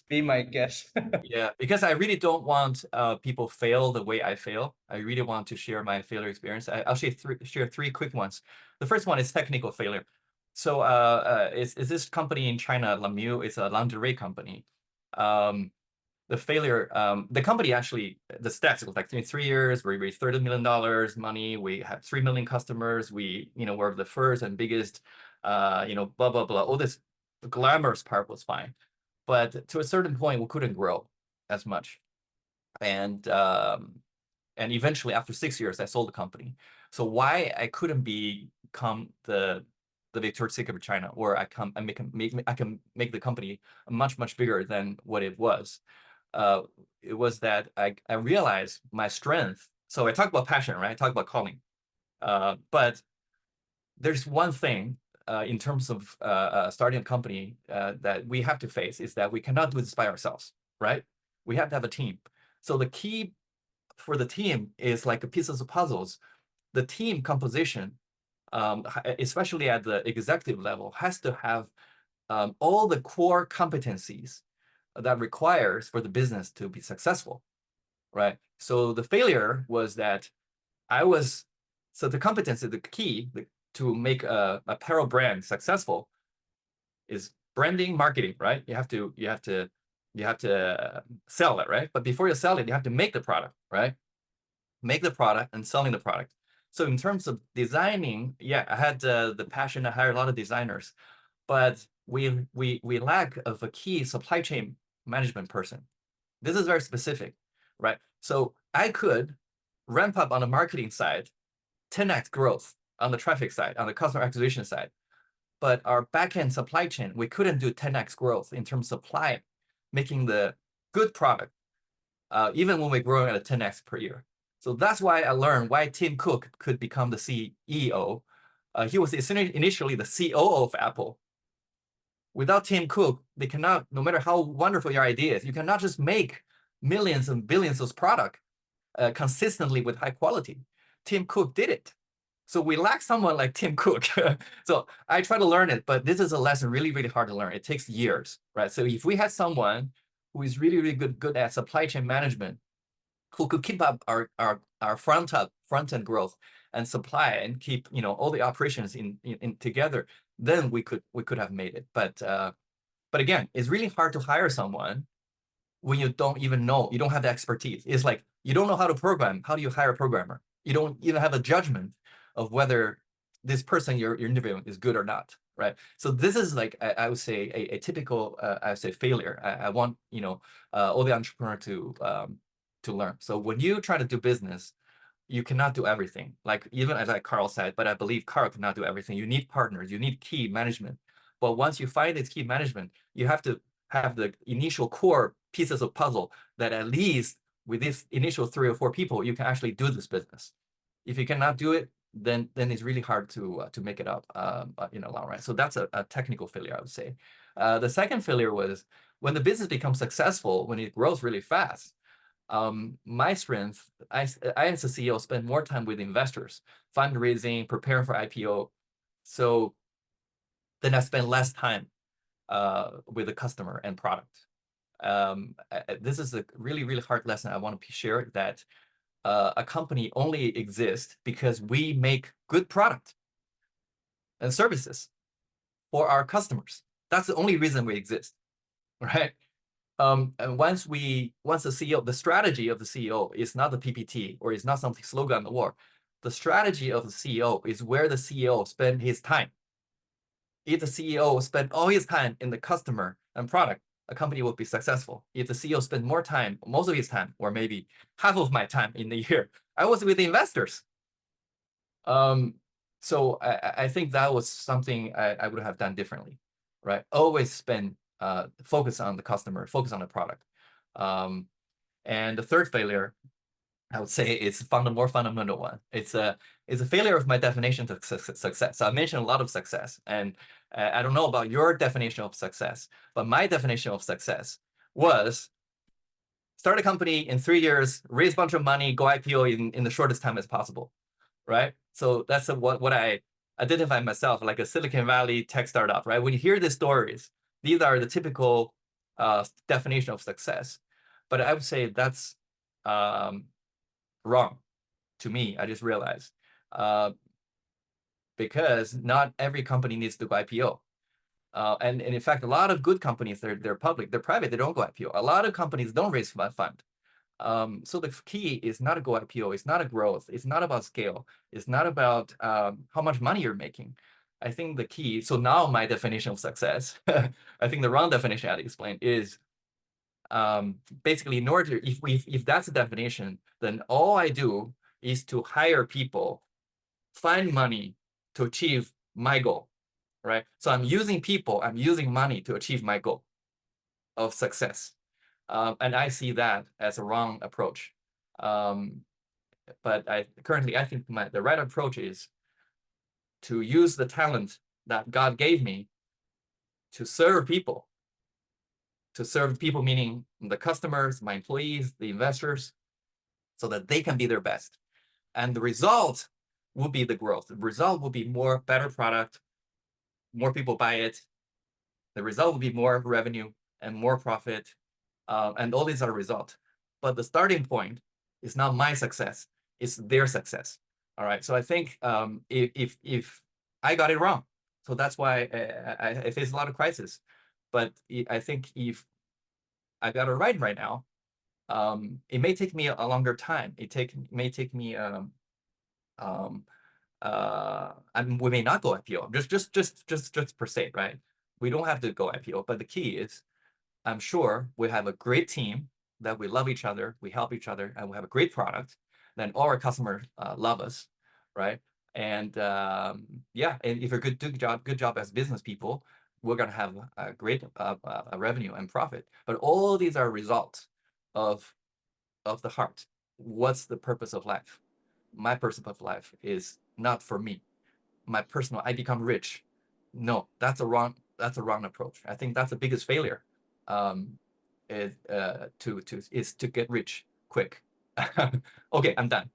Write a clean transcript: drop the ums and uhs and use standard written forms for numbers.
Be my guest. Yeah, because I really don't want people fail the way I fail. I really want to share my failure experience. I'll share three quick ones. The first one is technical failure. So is this company in China, Lemieux? It's a lingerie company. Um, the failure, the company actually, the stats was like in 3 years, we raised $30 million money. We had 3 million customers. Were the first and biggest, blah, blah, blah. All this glamorous part was fine. But to a certain point, we couldn't grow as much. And eventually, after 6 years, I sold the company. So why I couldn't become the Victoria's Secret of China, or I can make the company much bigger than what it was. It was that I realized my strength. So I talk about passion, right? I talk about calling. But there's one thing in terms of starting a company that we have to face is that we cannot do this by ourselves, right? We have to have a team. So the key for the team is like pieces of puzzles. The team composition, especially at the executive level, has to have all the core competencies that requires for the business to be successful, right? So the failure was that I was, so the competency, the key to make a apparel brand successful is branding, marketing, right? You have to sell it, right? But before you sell it, you have to make the product, right? Make the product and selling the product. So in terms of designing, yeah, I had the passion. I hired a lot of designers, but we lack of a key supply chain management person. This is very specific, right? So I could ramp up on the marketing side, 10x growth on the traffic side, on the customer acquisition side. But our backend supply chain, we couldn't do 10x growth in terms of supply, making the good product, even when we're growing at a 10x per year. So that's why I learned why Tim Cook could become the CEO. He was initially the COO of Apple. Without Tim Cook, they cannot, no matter how wonderful your idea is, you cannot just make millions and billions of product consistently with high quality. Tim Cook did it. So we lack someone like Tim Cook. So I try to learn it, but this is a lesson really hard to learn. It takes years, right? So if we had someone who is really good at supply chain management, who could keep up our front end growth and supply and keep all the operations in together, then we could have made it. But again, it's really hard to hire someone when you don't even know, you don't have the expertise. It's like you don't know how to program. How do you hire a programmer? You don't even have a judgment of whether this person you're interviewing is good or not, right? So this is like I would say a typical I would say failure. I want all the entrepreneur to learn. So when you try to do business, you cannot do everything. Like even as Carl said, but I believe Carl cannot do everything. You need partners, you need key management. But once you find this key management, you have to have the initial core pieces of puzzle that at least with this initial 3 or 4 people, you can actually do this business. If you cannot do it, then it's really hard to make it up in the long run. So that's a technical failure, I would say. The second failure was when the business becomes successful, when it grows really fast. My strength, I as a CEO spend more time with investors, fundraising, preparing for IPO. So then I spend less time with the customer and product. This is a really hard lesson I want to share, that a company only exists because we make good product and services for our customers. That's the only reason we exist, right? And once the CEO, the strategy of the CEO is not the PPT or is not something slogan on the wall. The strategy of the CEO is where the CEO spend his time. If the CEO spend all his time in the customer and product, a company will be successful. If the CEO spend more time, most of his time, or maybe half of my time in the year, I was with the investors. So I think that was something I would have done differently, right? Always spend focus on the customer, focus on the product. And the third failure, I would say, is more fundamental one. It's a failure of my definition of success. So I mentioned a lot of success, and I don't know about your definition of success, but my definition of success was start a company in 3 years, raise a bunch of money, go IPO in the shortest time as possible, right? So that's what I identify myself like, a Silicon Valley tech startup, right? When you hear these stories, these are the typical definition of success. But I would say that's wrong to me. I just realized because not every company needs to go IPO. And in fact, a lot of good companies, they're public, they're private, they don't go IPO. A lot of companies don't raise fund. So the key is not to go IPO. It's not a growth. It's not about scale. It's not about how much money you're making. I think the key. So now my definition of success, I think the wrong definition I had to explain is basically in order if that's the definition, then all I do is to hire people, find money to achieve my goal, right? So I'm using people, I'm using money to achieve my goal of success. And I see that as a wrong approach. But I think the right approach is to use the talent that God gave me to serve people. To serve people, meaning the customers, my employees, the investors, so that they can be their best. And the result will be the growth. The result will be more better product, more people buy it. The result will be more revenue and more profit. And all these are results. But the starting point is not my success, it's their success. All right. So I think if I got it wrong, so that's why I face a lot of crisis. But I think if I got it right now, it may take me a longer time. May take me we may not go IPO. Just per se, right? We don't have to go IPO, but the key is I'm sure we have a great team that we love each other, we help each other, and we have a great product. Then all our customers love us, right? And yeah, and if you're good job as business people, we're gonna have a great revenue and profit. But all these are results of the heart. What's the purpose of life? My purpose of life is not for me. My personal, I become rich. No, that's a wrong approach. I think that's the biggest failure. Is to get rich quick. Okay, I'm done.